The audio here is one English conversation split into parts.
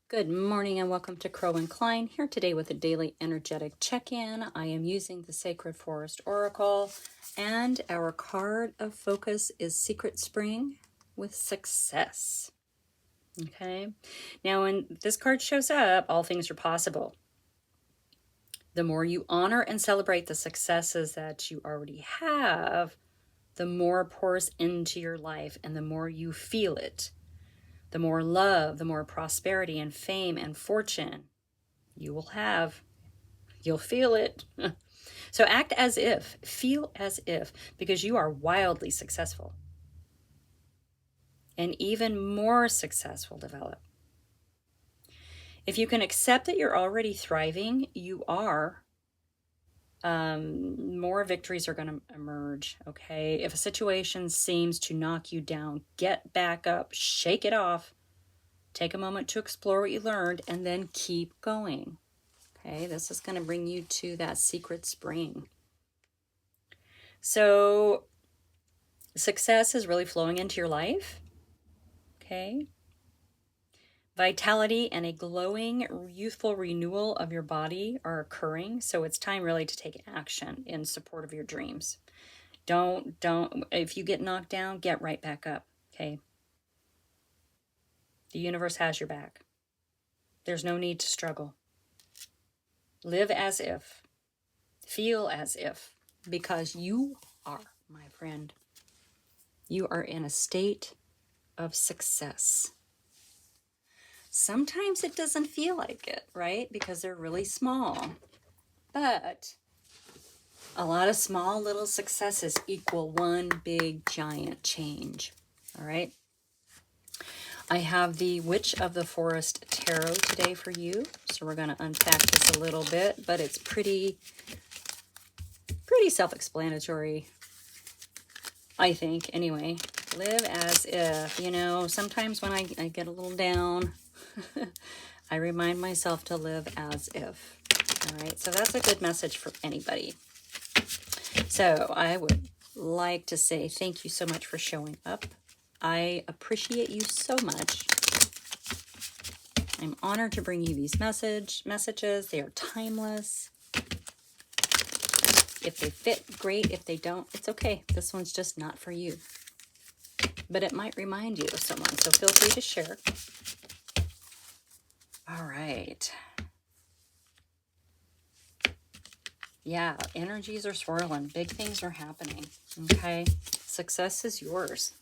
Good morning and welcome to Crow and Klein, here today with a daily energetic check-in. I am using the Sacred Forest Oracle, and our card of focus is Secret Spring with Success. Okay, now when this card shows up, all things are possible. The more you honor and celebrate the successes that you already have, the more pours into your life and the more you feel it. The more love, the more prosperity and fame and fortune you will have. You'll feel it. So act as if, feel as if, because you are wildly successful. And even more success will develop. If you can accept that you're already thriving, you are, more victories are going to emerge, okay? If a situation seems to knock you down, get back up, shake it off, take a moment to explore what you learned, and then keep going. Okay, this is going to bring you to that secret spring. So success is really flowing into your life. Okay. Vitality and a glowing, youthful renewal of your body are occurring. So it's time really to take action in support of your dreams. Don't, if you get knocked down, get right back up. Okay. The universe has your back. There's no need to struggle. Live as if, feel as if, because you are, my friend. You are in a state of success. Sometimes it doesn't feel like it, right? Because they're really small. But a lot of small little successes equal one big giant change. All right. I have the Witch of the Forest Tarot today for you. So we're going to unpack this a little bit, but it's pretty self-explanatory, I think. Anyway, live as if, sometimes when I get a little down, I remind myself to live as if. All right, so that's a good message for anybody. So I would like to say thank you so much for showing up. I appreciate you so much. I'm honored to bring you these messages. They are timeless. If they fit, great. If they don't, it's okay. This one's just not for you. But it might remind you of someone, so feel free to share. All right. Yeah, energies are swirling. Big things are happening. Okay? Success is yours.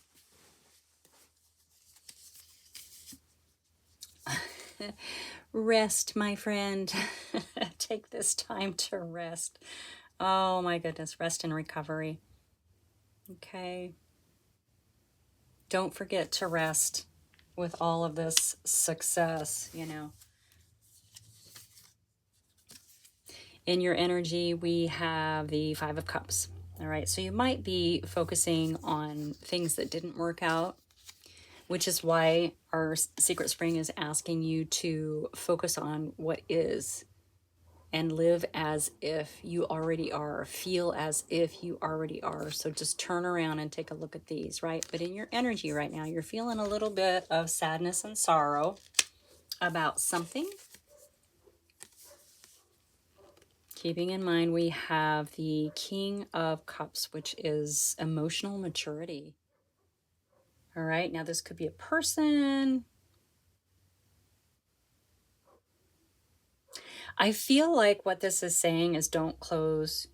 Rest, my friend. Take this time to rest. Oh my goodness, rest and recovery. Okay. Don't forget to rest with all of this success, In your energy, we have the Five of Cups. All right, so you might be focusing on things that didn't work out, which is why our Secret Spring is asking you to focus on what is and live as if you already are. Feel as if you already are. So just turn around and take a look at these, right? But in your energy right now, you're feeling a little bit of sadness and sorrow about something. Keeping in mind, we have the King of Cups, which is emotional maturity. All right, now this could be a person. I feel like what this is saying is don't close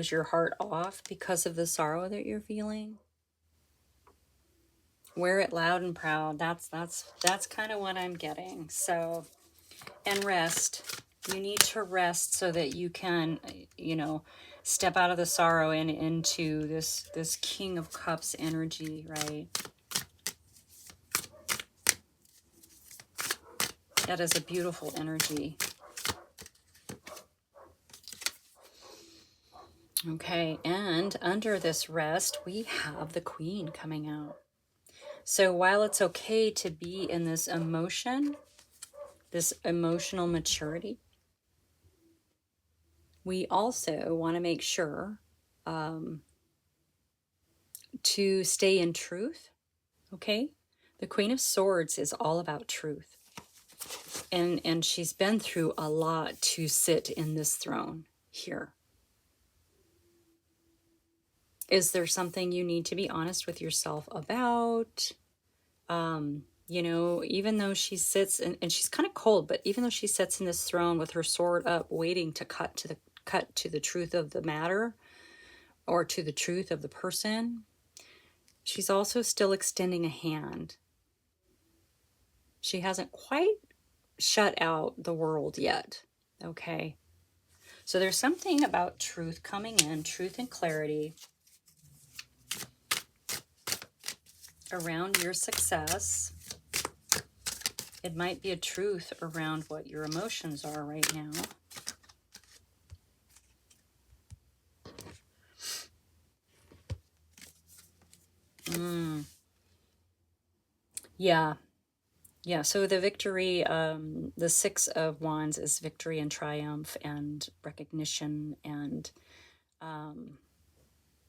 your heart off because of the sorrow that you're feeling. Wear it loud and proud. That's kind of what I'm getting. So, and rest. You need to rest so that you can, step out of the sorrow and into this King of Cups energy, right? That is a beautiful energy. Okay, and under this rest, we have the Queen coming out. So while it's okay to be in this emotion, this emotional maturity, we also want to make sure to stay in truth, okay? The Queen of Swords is all about truth. And she's been through a lot to sit in this throne here. Is there something you need to be honest with yourself about? Even though she sits and she's kind of cold, but even though she sits in this throne with her sword up, waiting to cut to the truth of the matter, or to the truth of the person, she's also still extending a hand. She hasn't quite shut out the world yet. Okay. So there's something about truth coming in, truth and clarity around your success. It might be a truth around what your emotions are right now. Yeah. Yeah, so the victory, the Six of Wands is victory and triumph and recognition and,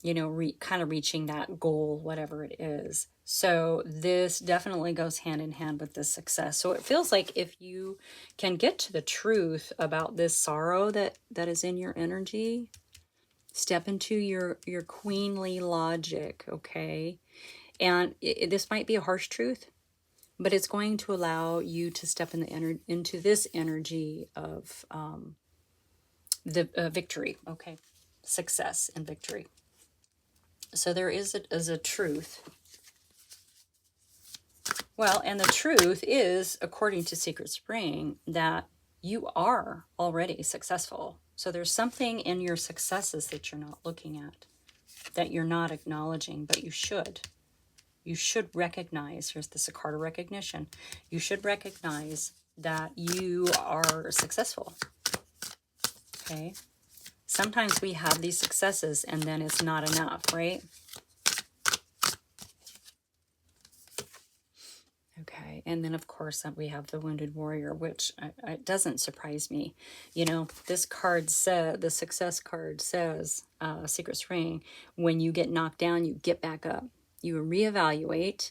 kind of reaching that goal, whatever it is. So this definitely goes hand in hand with this success. So it feels like if you can get to the truth about this sorrow that is in your energy, step into your queenly logic, okay? And this might be a harsh truth, but it's going to allow you to step into this energy of the victory, okay? Success and victory. So there is a truth. Well, and the truth is, according to Secret Spring, that you are already successful. So there's something in your successes that you're not looking at, that you're not acknowledging, but you should. You should recognize, here's the card of recognition, you should recognize that you are successful. Okay? Sometimes we have these successes and then it's not enough, right? Okay, and then of course we have the Wounded Warrior, which it doesn't surprise me. This card said, the success card says, Secret Spring, when you get knocked down, you get back up. You reevaluate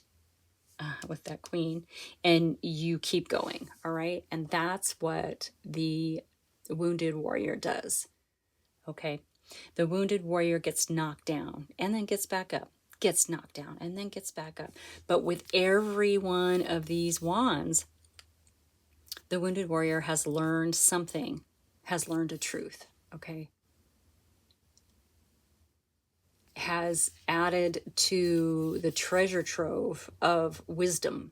with that queen and you keep going, all right? And that's what the Wounded Warrior does, okay? The Wounded Warrior gets knocked down and then gets back up, gets knocked down and then gets back up. But with every one of these wands, the Wounded Warrior has learned something, has learned a truth, okay? Has added to the treasure trove of wisdom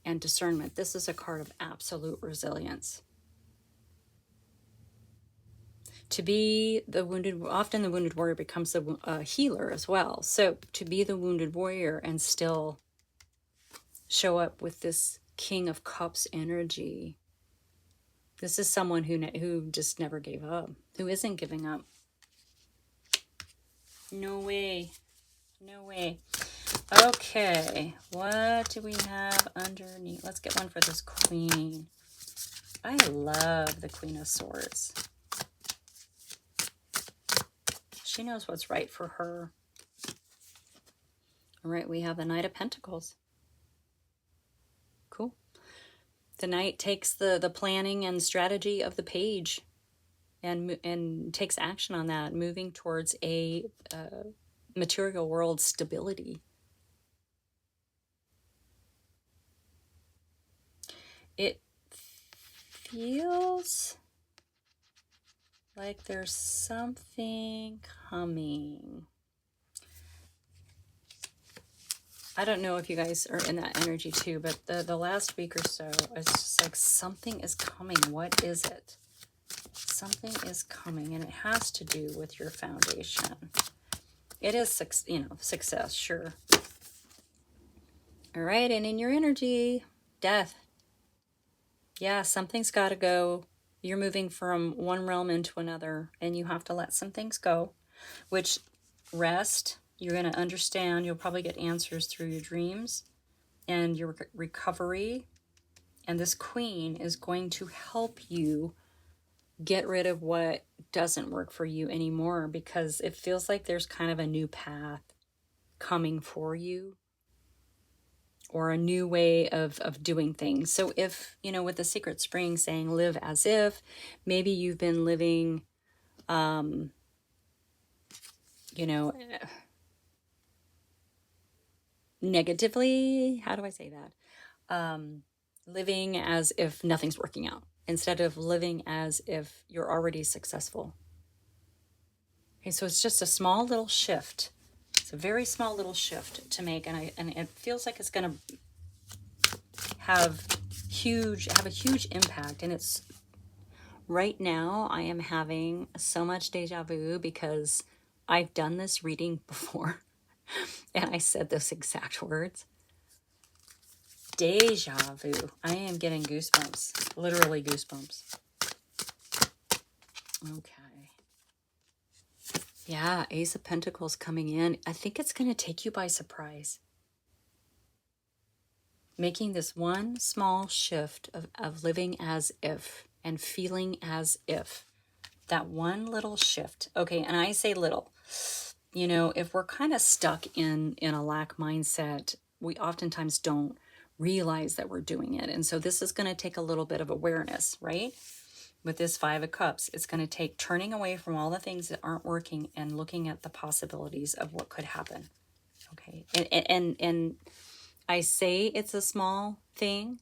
and discernment. This is a card of absolute resilience. To be the wounded, often the Wounded Warrior becomes the healer as well. So to be the Wounded Warrior and still show up with this King of Cups energy, this is someone who just never gave up, who isn't giving up. No way. No way. Okay, what do we have underneath? Let's get one for this Queen. I love the Queen of Swords. She knows what's right for her. All right, we have the Knight of Pentacles. Cool. The Knight takes the planning and strategy of the page and takes action on that, moving towards a material world stability. It feels like there's something coming. I don't know if you guys are in that energy too, but the last week or so, it's just like something is coming. What is it? Something is coming, and it has to do with your foundation. It is, success, sure. All right, and in your energy, death. Yeah, something's got to go. You're moving from one realm into another, and you have to let some things go, which rest. You're going to understand. You'll probably get answers through your dreams and your recovery. And this Queen is going to help you get rid of what doesn't work for you anymore, because it feels like there's kind of a new path coming for you. or a new way of doing things. So if, with the Secret Spring saying live as if, maybe you've been living, negatively, how do I say that? Living as if nothing's working out instead of living as if you're already successful. Okay, so it's just a small little shift. It's a very small little shift to make, and it feels like it's going to have a huge impact. And it's right now I am having so much deja vu because I've done this reading before and I said those exact words. Deja vu. I am getting goosebumps, literally goosebumps. Okay. Yeah, Ace of Pentacles coming in. I think it's going to take you by surprise. Making this one small shift of living as if and feeling as if. That one little shift. Okay, and I say little. If we're kind of stuck in a lack mindset, we oftentimes don't realize that we're doing it. And so this is going to take a little bit of awareness, right? With this Five of Cups, it's going to take turning away from all the things that aren't working and looking at the possibilities of what could happen. Okay. And I say it's a small thing,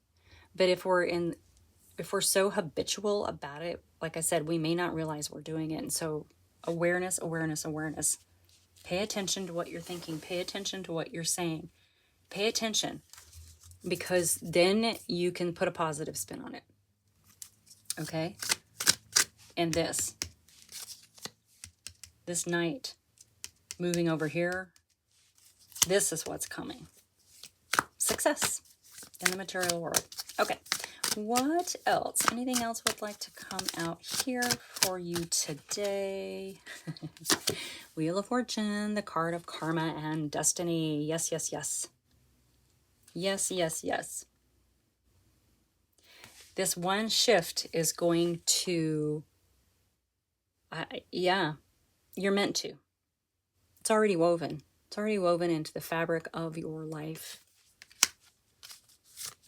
but if we're so habitual about it, like I said, we may not realize we're doing it. And so awareness, awareness, awareness. Pay attention to what you're thinking. Pay attention to what you're saying. Pay attention, because then you can put a positive spin on it. Okay? And this night, moving over here, this is what's coming. Success in the material world. Okay. What else? Anything else would like to come out here for you today? Wheel of Fortune, the card of karma and destiny. Yes, yes, yes. Yes, yes, yes. This one shift is going to, you're meant to. It's already woven. It's already woven into the fabric of your life.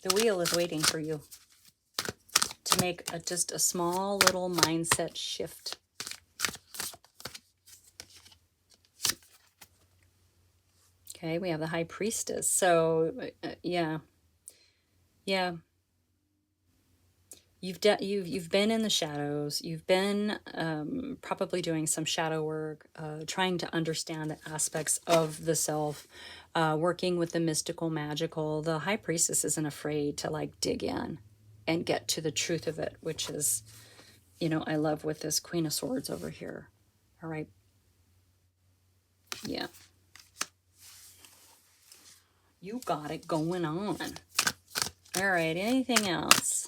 The wheel is waiting for you to make just a small little mindset shift. Okay, we have the High Priestess. So, yeah. You've been in the shadows. You've been probably doing some shadow work, trying to understand the aspects of the self, working with the mystical, magical. The High Priestess isn't afraid to dig in and get to the truth of it, which is, I love with this Queen of Swords over here. All right. Yeah. You got it going on. All right. Anything else?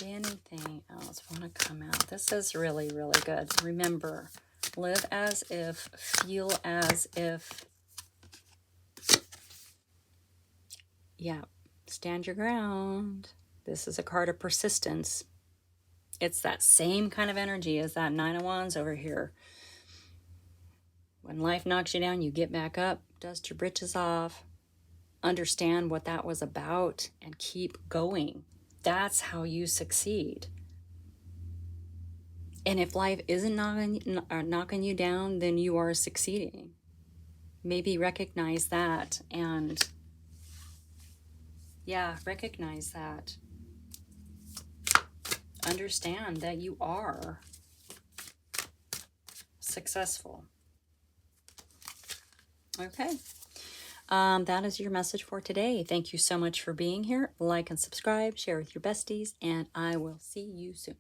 Anything else want to come out? This is really, really good. Remember, live as if, feel as if. Yeah, stand your ground. This is a card of persistence. It's that same kind of energy as that Nine of Wands over here. When life knocks you down, you get back up, dust your britches off, understand what that was about, and keep going. That's how you succeed. And if life isn't knocking you down, then you are succeeding. Maybe recognize that and, recognize that. Understand that you are successful. Okay. That is your message for today. Thank you so much for being here. Like and subscribe, share with your besties, and I will see you soon.